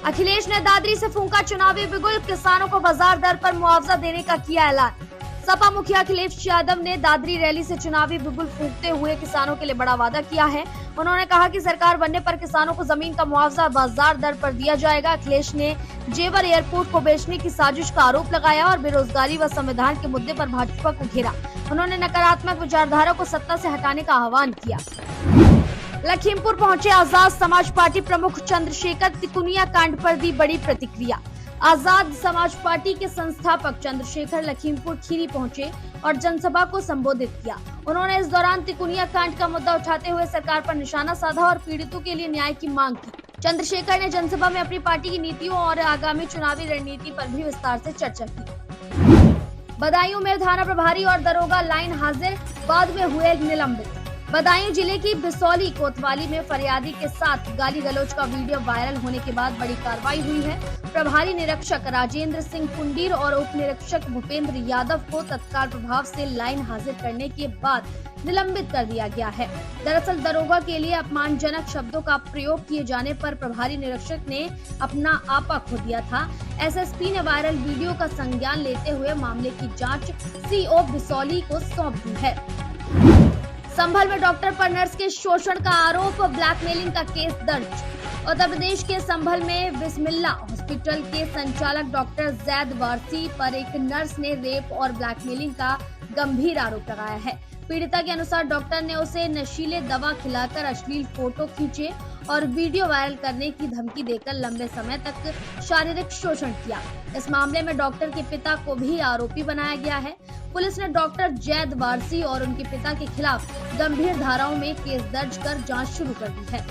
अखिलेश ने दादरी से फूंका चुनावी बिगुल, किसानों को बाजार दर पर मुआवजा देने का किया ऐलान। सपा मुखिया अखिलेश यादव ने दादरी रैली से चुनावी बिगुल फूंकते हुए किसानों के लिए बड़ा वादा किया है। उन्होंने कहा कि सरकार बनने पर किसानों को जमीन का मुआवजा बाजार दर पर दिया जाएगा। अखिलेश ने जेवर एयरपोर्ट को बेचने की साजिश का आरोप लगाया और बेरोजगारी व संविधान के मुद्दे पर भाजपा को घेरा। उन्होंने नकारात्मक विचारधारा को सत्ता से हटाने का आह्वान किया। लखीमपुर पहुंचे आजाद समाज पार्टी प्रमुख चंद्रशेखर, तिकुनिया कांड पर दी बड़ी प्रतिक्रिया। आजाद समाज पार्टी के संस्थापक चंद्रशेखर लखीमपुर खीरी पहुंचे और जनसभा को संबोधित किया। उन्होंने इस दौरान तिकुनिया कांड का मुद्दा उठाते हुए सरकार पर निशाना साधा और पीड़ितों के लिए न्याय की मांग की। चंद्रशेखर ने जनसभा में अपनी पार्टी की नीतियों और आगामी चुनावी रणनीति पर भी विस्तार से चर्चा की। बदायूं में थाना प्रभारी और दरोगा लाइन हाजिर, बाद में हुए निलंबित। बदायूं जिले की बिसौली कोतवाली में फरियादी के साथ गाली गलौज का वीडियो वायरल होने के बाद बड़ी कार्रवाई हुई है। प्रभारी निरीक्षक राजेंद्र सिंह कुंडीर और उप निरीक्षक भूपेंद्र यादव को तत्काल प्रभाव से लाइन हाजिर करने के बाद निलंबित कर दिया गया है। दरअसल दरोगा के लिए अपमानजनक शब्दों का प्रयोग किए जाने पर प्रभारी निरीक्षक ने अपना आपा खो दिया था। एसएसपी ने वायरल वीडियो का संज्ञान लेते हुए मामले की जाँच सीओ बिसौली को सौंप दी है। संभल में डॉक्टर पर नर्स के शोषण का आरोप, ब्लैकमेलिंग का केस दर्ज। उत्तर प्रदेश के संभल में बिस्मिल्ला हॉस्पिटल के संचालक डॉक्टर जैद वारसी पर एक नर्स ने रेप और ब्लैकमेलिंग का गंभीर आरोप लगाया है। पीड़िता के अनुसार डॉक्टर ने उसे नशीले दवा खिलाकर अश्लील फोटो खींचे और वीडियो वायरल करने की धमकी देकर लंबे समय तक शारीरिक शोषण किया। इस मामले में डॉक्टर के पिता को भी आरोपी बनाया गया है। पुलिस ने डॉक्टर जैद वारसी और उनके पिता के खिलाफ गंभीर धाराओं में केस दर्ज कर जांच शुरू कर दी है।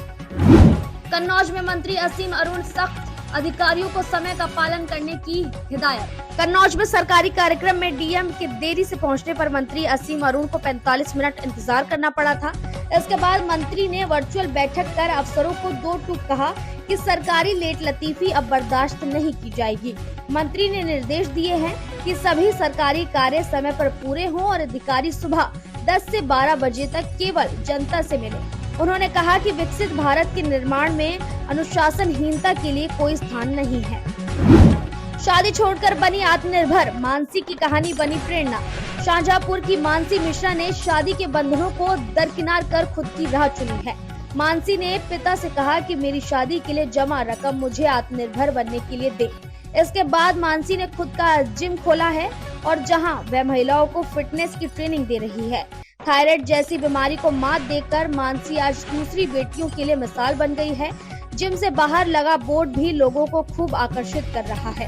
कन्नौज में मंत्री असीम अरुण सख्त, अधिकारियों को समय का पालन करने की हिदायत। कन्नौज में सरकारी कार्यक्रम में डीएम के देरी से पहुंचने पर मंत्री असीम अरुण को 45 मिनट इंतजार करना पड़ा था। इसके बाद मंत्री ने वर्चुअल बैठक कर अफसरों को दो टूक कहा कि सरकारी लेट लतीफी अब बर्दाश्त नहीं की जाएगी। मंत्री ने निर्देश दिए हैं कि सभी सरकारी कार्य समय पर पूरे हों और अधिकारी सुबह 10 से 12 बजे तक केवल जनता से मिले। उन्होंने कहा कि विकसित भारत के निर्माण में अनुशासनहीनता के लिए कोई स्थान नहीं है। शादी छोड़कर बनी आत्मनिर्भर, मानसी की कहानी बनी प्रेरणा। शाहजहांपुर की मानसी मिश्रा ने शादी के बंधनों को दरकिनार कर खुद की राह चुनी है। मानसी ने पिता से कहा कि मेरी शादी के लिए जमा रकम मुझे आत्मनिर्भर बनने के लिए दे। इसके बाद मानसी ने खुद का जिम खोला है और जहां वह महिलाओं को फिटनेस की ट्रेनिंग दे रही है। थायराइड जैसी बीमारी को मात देकर मानसी आज दूसरी बेटियों के लिए मिसाल बन गई है। जिम से बाहर लगा बोर्ड भी लोगों को खूब आकर्षित कर रहा है।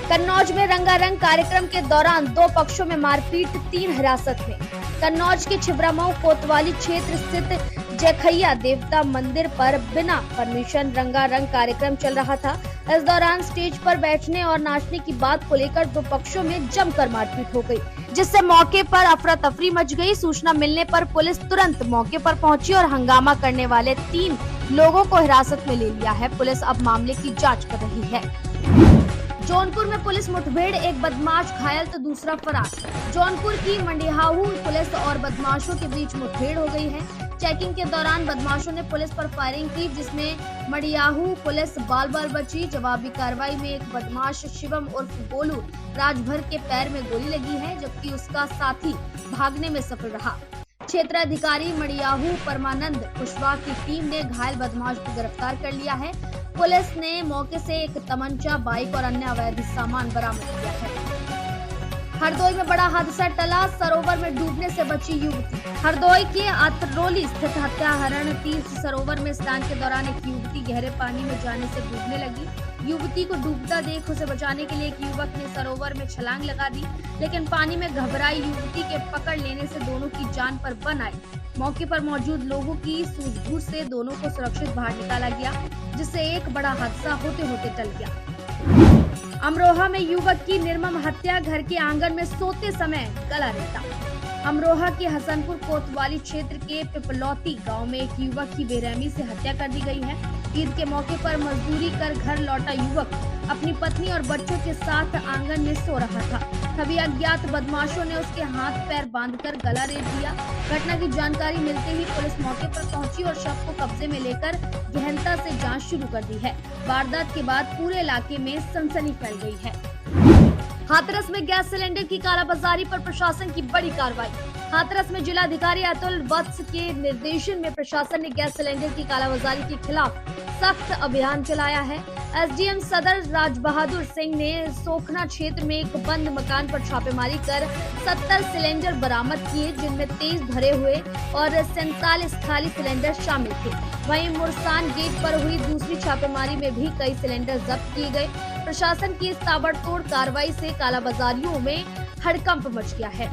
कन्नौज में रंगारंग कार्यक्रम के दौरान 2 पक्षों में मारपीट, 3 हिरासत में। कन्नौज के छिबरामऊ कोतवाली क्षेत्र स्थित जयखैया देवता मंदिर पर बिना परमिशन रंगारंग कार्यक्रम चल रहा था। इस दौरान स्टेज पर बैठने और नाचने की बात को लेकर 2 पक्षों में जमकर मारपीट हो गई, जिससे मौके पर अफरा तफरी मच गई। सूचना मिलने पर पुलिस तुरंत मौके पर पहुंची और हंगामा करने वाले 3 लोगों को हिरासत में ले लिया है। पुलिस अब मामले की जांच कर रही है। जौनपुर में पुलिस मुठभेड़, एक बदमाश घायल तो दूसरा फरार। जौनपुर की मंडिहाऊ पुलिस और बदमाशों के बीच मुठभेड़ हो गई है। चेकिंग के दौरान बदमाशों ने पुलिस पर फायरिंग की, जिसमें मंडियाहू पुलिस बाल बाल बची। जवाबी कार्रवाई में एक बदमाश शिवम उर्फ गोलू राजभर के पैर में गोली लगी है, जबकि उसका साथी भागने में सफल रहा। क्षेत्राधिकारी मंडियाहू परमानंद कुशवाहा की टीम ने घायल बदमाश को गिरफ्तार कर लिया है। पुलिस ने मौके से एक तमंचा, बाइक और अन्य अवैध सामान बरामद किया है। हरदोई में बड़ा हादसा टला, सरोवर में डूबने से बची युवती। हरदोई के अतरौली स्थित हत्याहरण तीर्थ सरोवर में स्नान के दौरान एक युवती गहरे पानी में जाने से डूबने लगी। युवती को डूबता देख उसे बचाने के लिए एक युवक ने सरोवर में छलांग लगा दी, लेकिन पानी में घबराई युवती के पकड़ लेने से दोनों की जान पर बन आई। मौके पर मौजूद लोगों की सूझबूझ से दोनों को सुरक्षित बाहर निकाला गया, जिससे एक बड़ा हादसा होते होते टल गया। अमरोहा में युवक की निर्मम हत्या, घर के आंगन में सोते समय गला रेता। अमरोहा के हसनपुर कोतवाली क्षेत्र के पिपलौती गांव में एक युवक की बेरहमी से हत्या कर दी गई है। ईद के मौके पर मजदूरी कर घर लौटा युवक अपनी पत्नी और बच्चों के साथ आंगन में सो रहा था। तभी अज्ञात बदमाशों ने उसके हाथ पैर बांधकर गला रेत दिया। घटना की जानकारी मिलते ही पुलिस मौके पर पहुंची और शव को कब्जे में लेकर गहनता से जांच शुरू कर दी है। वारदात के बाद पूरे इलाके में सनसनी फैल गई है। हाथरस में गैस सिलेंडर की कालाबाजारी पर प्रशासन की बड़ी कार्रवाई। हाथरस में जिलाधिकारी अतुल वत्स के निर्देशन में प्रशासन ने गैस सिलेंडर की कालाबाजारी के खिलाफ सख्त अभियान चलाया है। एसडीएम सदर राज बहादुर सिंह ने सोखना क्षेत्र में एक बंद मकान पर छापेमारी कर 70 सिलेंडर बरामद किए, जिनमें 23 भरे हुए और 47 खाली सिलेंडर शामिल थे। वहीं मुरसान गेट पर हुई दूसरी छापेमारी में भी कई सिलेंडर जब्त किए गए। प्रशासन की इस ताबड़तोड़ कार्रवाई से कालाबाजारियों में हड़कंप मच गया है।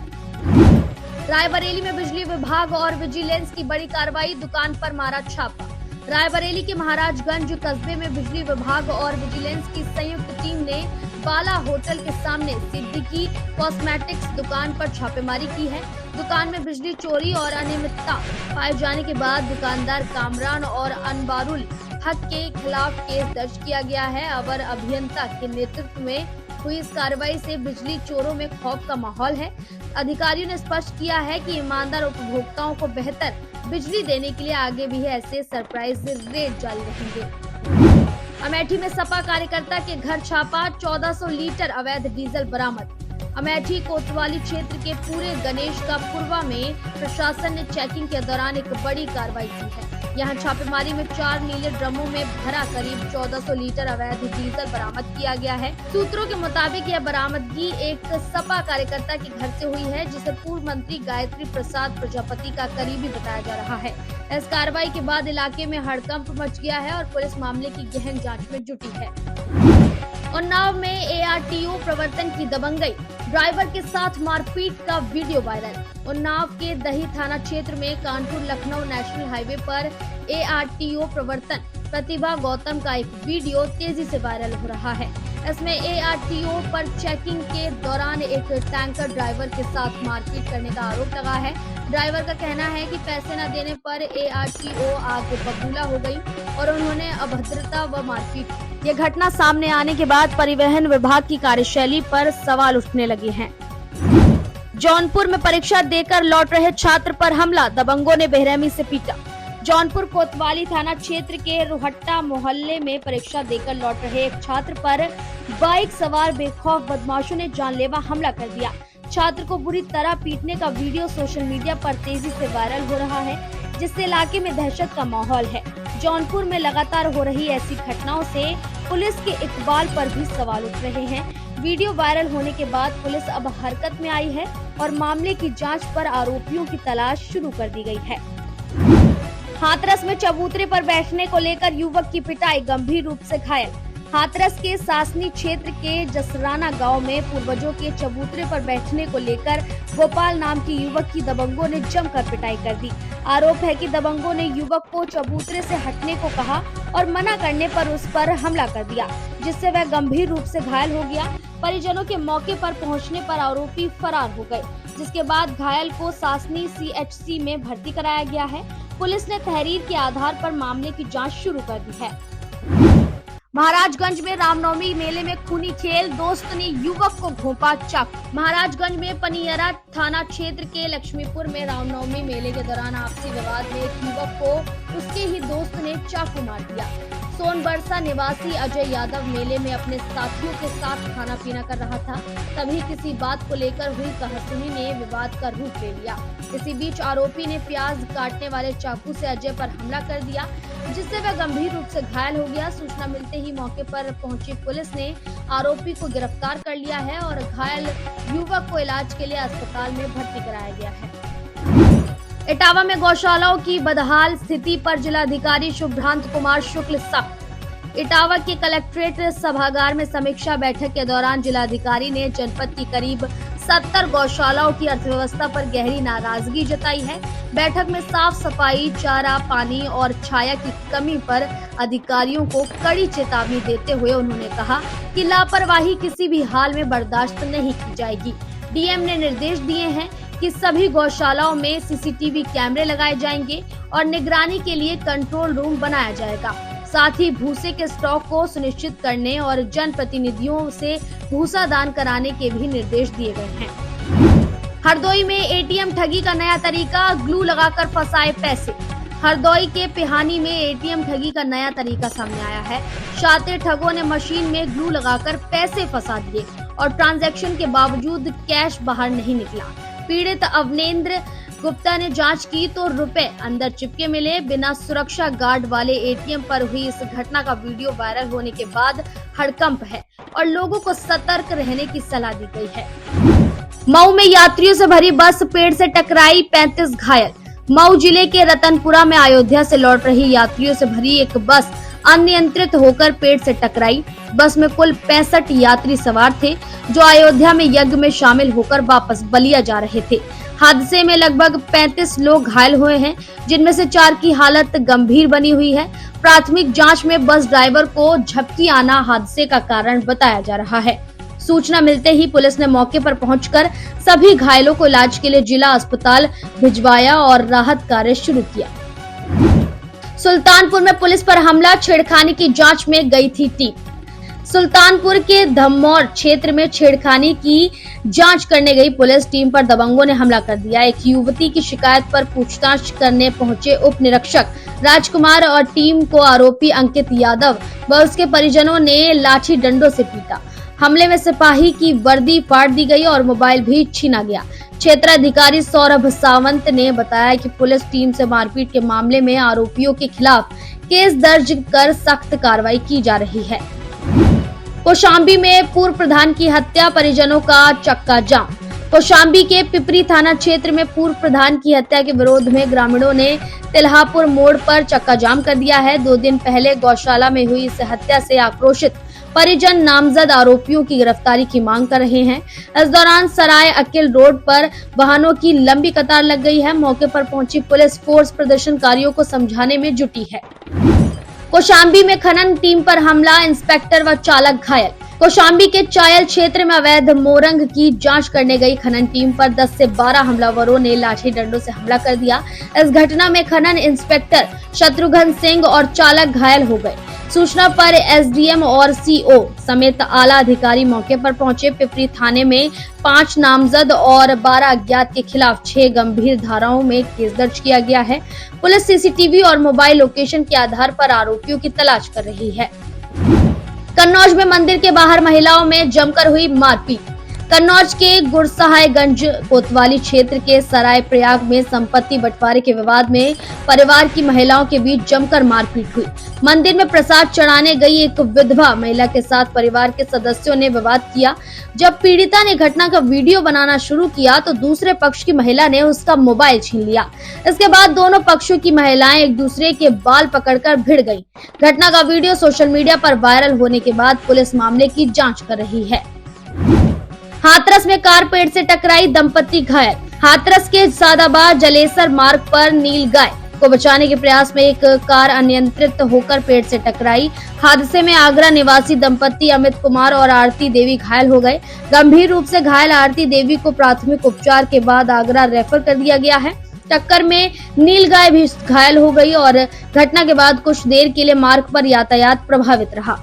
रायबरेली में बिजली विभाग और विजिलेंस की बड़ी कार्रवाई, दुकान पर मारा छापा। रायबरेली के महाराजगंज कस्बे में बिजली विभाग और विजिलेंस की संयुक्त टीम ने बाला होटल के सामने सिद्दीकी कॉस्मेटिक्स दुकान पर छापेमारी की है। दुकान में बिजली चोरी और अनियमितता पाए जाने के बाद दुकानदार कामरान और अनवारुल हक के खिलाफ केस दर्ज किया गया है। अवर अभियंता के नेतृत्व में हुई इस कार्रवाई से बिजली चोरों में खौफ का माहौल है। अधिकारियों ने स्पष्ट किया है कि ईमानदार उपभोक्ताओं को बेहतर बिजली देने के लिए आगे भी ऐसे सरप्राइज रेड जारी रहेंगे। अमेठी में सपा कार्यकर्ता के घर छापा, 1400 लीटर अवैध डीजल बरामद। अमेठी कोतवाली क्षेत्र के पूरे गणेश का पूर्वा में प्रशासन ने चेकिंग के दौरान एक बड़ी कार्रवाई की है। यहां छापेमारी में 4 नीले ड्रमों में भरा करीब 1400 लीटर अवैध डीजल बरामद किया गया है। सूत्रों के मुताबिक यह बरामदगी एक सपा कार्यकर्ता के घर से हुई है, जिसे पूर्व मंत्री गायत्री प्रसाद प्रजापति का करीबी बताया जा रहा है। इस कार्रवाई के बाद इलाके में हड़कंप मच गया है और पुलिस मामले की गहन जाँच में जुटी है। उन्नाव में एआरटीओ प्रवर्तन की दबंगई, ड्राइवर के साथ मारपीट का वीडियो वायरल। उन्नाव के दही थाना क्षेत्र में कानपुर लखनऊ नेशनल हाईवे पर एआरटीओ प्रवर्तन प्रतिभा गौतम का एक वीडियो तेजी से वायरल हो रहा है। इसमें एआरटीओ पर चेकिंग के दौरान एक टैंकर ड्राइवर के साथ मारपीट करने का आरोप लगा है। ड्राइवर का कहना है कि पैसे न देने पर एआरटीओ आग बबूला हो गई और उन्होंने अभद्रता व मारपीट। ये घटना सामने आने के बाद परिवहन विभाग की कार्यशैली पर सवाल उठने लगे हैं। जौनपुर में परीक्षा देकर लौट रहे छात्र पर हमला, दबंगों ने बेरहमी से पीटा। जौनपुर कोतवाली थाना क्षेत्र के रोहट्टा मोहल्ले में परीक्षा देकर लौट रहे एक छात्र पर बाइक सवार बेखौफ बदमाशों ने जानलेवा हमला कर दिया। छात्र को बुरी तरह पीटने का वीडियो सोशल मीडिया पर तेजी से वायरल हो रहा है, जिससे इलाके में दहशत का माहौल है। जौनपुर में लगातार हो रही ऐसी घटनाओं से पुलिस के इकबाल पर भी सवाल उठ रहे हैं। वीडियो वायरल होने के बाद पुलिस अब हरकत में आई है और मामले की जांच पर आरोपियों की तलाश शुरू कर दी गई है। हाथरस में चबूतरे पर बैठने को लेकर युवक की पिटाई, गंभीर रूप से घायल। हाथरस के सासनी क्षेत्र के जसराना गांव में पूर्वजों के चबूतरे पर बैठने को लेकर गोपाल नाम के युवक की दबंगों ने जमकर पिटाई कर दी। आरोप है कि दबंगों ने युवक को चबूतरे से हटने को कहा और मना करने पर उस पर हमला कर दिया, जिससे वह गंभीर रूप से घायल हो गया। परिजनों के मौके पर पहुंचने पर आरोपी फरार हो गए, जिसके बाद घायल को सासनी सीएचसी में भर्ती कराया गया है। पुलिस ने तहरीर के आधार पर मामले की जांच शुरू कर दी है। महाराजगंज में रामनवमी मेले में खूनी खेल, दोस्त ने युवक को घोंपा चाकू। महाराजगंज में पनियरा थाना क्षेत्र के लक्ष्मीपुर में रामनवमी मेले के दौरान आपसी विवाद में एक युवक को उसके ही दोस्त ने चाकू मार दिया। सोनबरसा निवासी अजय यादव मेले में अपने साथियों के साथ खाना पीना कर रहा था, तभी किसी बात को लेकर हुई कहासुनी ने विवाद का रूप ले लिया। इसी बीच आरोपी ने प्याज काटने वाले चाकू से अजय पर हमला कर दिया, जिससे वह गंभीर रूप से घायल हो गया। सूचना मिलते ही मौके पर पहुंची पुलिस ने आरोपी को गिरफ्तार कर लिया है और घायल युवक को इलाज के लिए अस्पताल में भर्ती कराया गया है। इटावा में गौशालाओं की बदहाल स्थिति पर जिलाधिकारी शुभ्रांत कुमार शुक्ल सख्त। इटावा के कलेक्ट्रेट सभागार में समीक्षा बैठक के दौरान जिलाधिकारी ने जनपद की करीब 70 गौशालाओं की अर्थव्यवस्था पर गहरी नाराजगी जताई है। बैठक में साफ सफाई, चारा, पानी और छाया की कमी पर अधिकारियों को कड़ी चेतावनी देते हुए उन्होंने कहा कि लापरवाही किसी भी हाल में बर्दाश्त नहीं की जाएगी। डीएम ने निर्देश दिए हैं कि सभी गौशालाओं में सीसीटीवी कैमरे लगाए जाएंगे और निगरानी के लिए कंट्रोल रूम बनाया जाएगा। साथ ही भूसे के स्टॉक को सुनिश्चित करने और जनप्रतिनिधियों से भूसा दान कराने के भी निर्देश दिए गए हैं। हरदोई में एटीएम ठगी का नया तरीका, ग्लू लगाकर फंसाए पैसे। हरदोई के पिहानी में एटीएम ठगी का नया तरीका सामने आया है। शातिर ठगों ने मशीन में ग्लू लगाकर पैसे फंसा दिए और ट्रांजैक्शन के बावजूद कैश बाहर नहीं निकला। पीड़ित अवनेंद्र गुप्ता ने जांच की तो रुपए अंदर चिपके मिले। बिना सुरक्षा गार्ड वाले एटीएम पर हुई इस घटना का वीडियो वायरल होने के बाद हड़कंप है और लोगों को सतर्क रहने की सलाह दी गई है। मऊ में यात्रियों से भरी बस पेड़ से टकराई, 35 घायल। मऊ जिले के रतनपुरा में अयोध्या से लौट रही यात्रियों से भरी एक बस अनियंत्रित होकर पेड़ से टकराई। बस में कुल 65 यात्री सवार थे जो अयोध्या में यज्ञ में शामिल होकर वापस बलिया जा रहे थे। हादसे में लगभग 35 लोग घायल हुए हैं, जिनमें से 4 की हालत गंभीर बनी हुई है। प्राथमिक जांच में बस ड्राइवर को झपकी आना हादसे का कारण बताया जा रहा है। सूचना मिलते ही पुलिस ने मौके पर पहुंचकर सभी घायलों को इलाज के लिए जिला अस्पताल भिजवाया और राहत कार्य शुरू किया। सुल्तानपुर में पुलिस पर हमला, छेड़खानी की जांच में गई थी टीम। सुल्तानपुर के धमौर क्षेत्र में छेड़खानी की जांच करने गई पुलिस टीम पर दबंगों ने हमला कर दिया। एक युवती की शिकायत पर पूछताछ करने पहुंचे उप निरीक्षक राजकुमार और टीम को आरोपी अंकित यादव व उसके परिजनों ने लाठी डंडों से पीटा। हमले में सिपाही की वर्दी फाड़ दी गई और मोबाइल भी छीना गया। क्षेत्राधिकारी सौरभ सावंत ने बताया कि पुलिस टीम से मारपीट के मामले में आरोपियों के खिलाफ केस दर्ज कर सख्त कार्रवाई की जा रही है। कौशाम्बी में पूर्व प्रधान की हत्या, परिजनों का चक्का जाम। कौशाम्बी के पिपरी थाना क्षेत्र में पूर्व प्रधान की हत्या के विरोध में ग्रामीणों ने तिल्हापुर मोड़ पर चक्का जाम कर दिया है। 2 दिन पहले गौशाला में हुई इस हत्या से आक्रोशित परिजन नामजद आरोपियों की गिरफ्तारी की मांग कर रहे हैं। इस दौरान सराय अकिल रोड पर वाहनों की लंबी कतार लग गई है। मौके पर पहुंची पुलिस फोर्स प्रदर्शनकारियों को समझाने में जुटी है। कौशाम्बी में खनन टीम पर हमला, इंस्पेक्टर व चालक घायल। कौशाम्बी के चायल क्षेत्र में अवैध मोरंग की जांच करने गई खनन टीम पर 10 से 12 हमलावरों ने लाठी डंडों से हमला कर दिया। इस घटना में खनन इंस्पेक्टर शत्रुघ्न सिंह और चालक घायल हो गए। सूचना पर एसडीएम और सीओ समेत आला अधिकारी मौके पर पहुंचे। पिपरी थाने में 5 नामजद और 12 अज्ञात के खिलाफ 6 गंभीर धाराओं में केस दर्ज किया गया है। पुलिस सीसीटीवी और मोबाइल लोकेशन के आधार पर आरोपियों की तलाश कर रही है। कन्नौज में मंदिर के बाहर महिलाओं में जमकर हुई मारपीट। कन्नौज के गुरसहायगंज कोतवाली क्षेत्र के सराय प्रयाग में संपत्ति बंटवारे के विवाद में परिवार की महिलाओं के बीच जमकर मारपीट हुई। मंदिर में प्रसाद चढ़ाने गई एक विधवा महिला के साथ परिवार के सदस्यों ने विवाद किया। जब पीड़िता ने घटना का वीडियो बनाना शुरू किया तो दूसरे पक्ष की महिला ने उसका मोबाइल छीन लिया। इसके बाद दोनों पक्षों की महिलाएं एक दूसरे के बाल पकड़कर भिड़ गईं। घटना का वीडियो सोशल मीडिया पर वायरल होने के बाद पुलिस मामले की जाँच कर रही है। हाथरस में कार पेड़ से टकराई, दंपति घायल। हाथरस के सादाबाद जलेसर मार्ग पर नीलगाय को बचाने के प्रयास में एक कार अनियंत्रित होकर पेड़ से टकराई। हादसे में आगरा निवासी दंपति अमित कुमार और आरती देवी घायल हो गए। गंभीर रूप से घायल आरती देवी को प्राथमिक उपचार के बाद आगरा रेफर कर दिया गया है। टक्कर में नीलगाय भी घायल हो गई और घटना के बाद कुछ देर के लिए मार्ग पर यातायात प्रभावित रहा।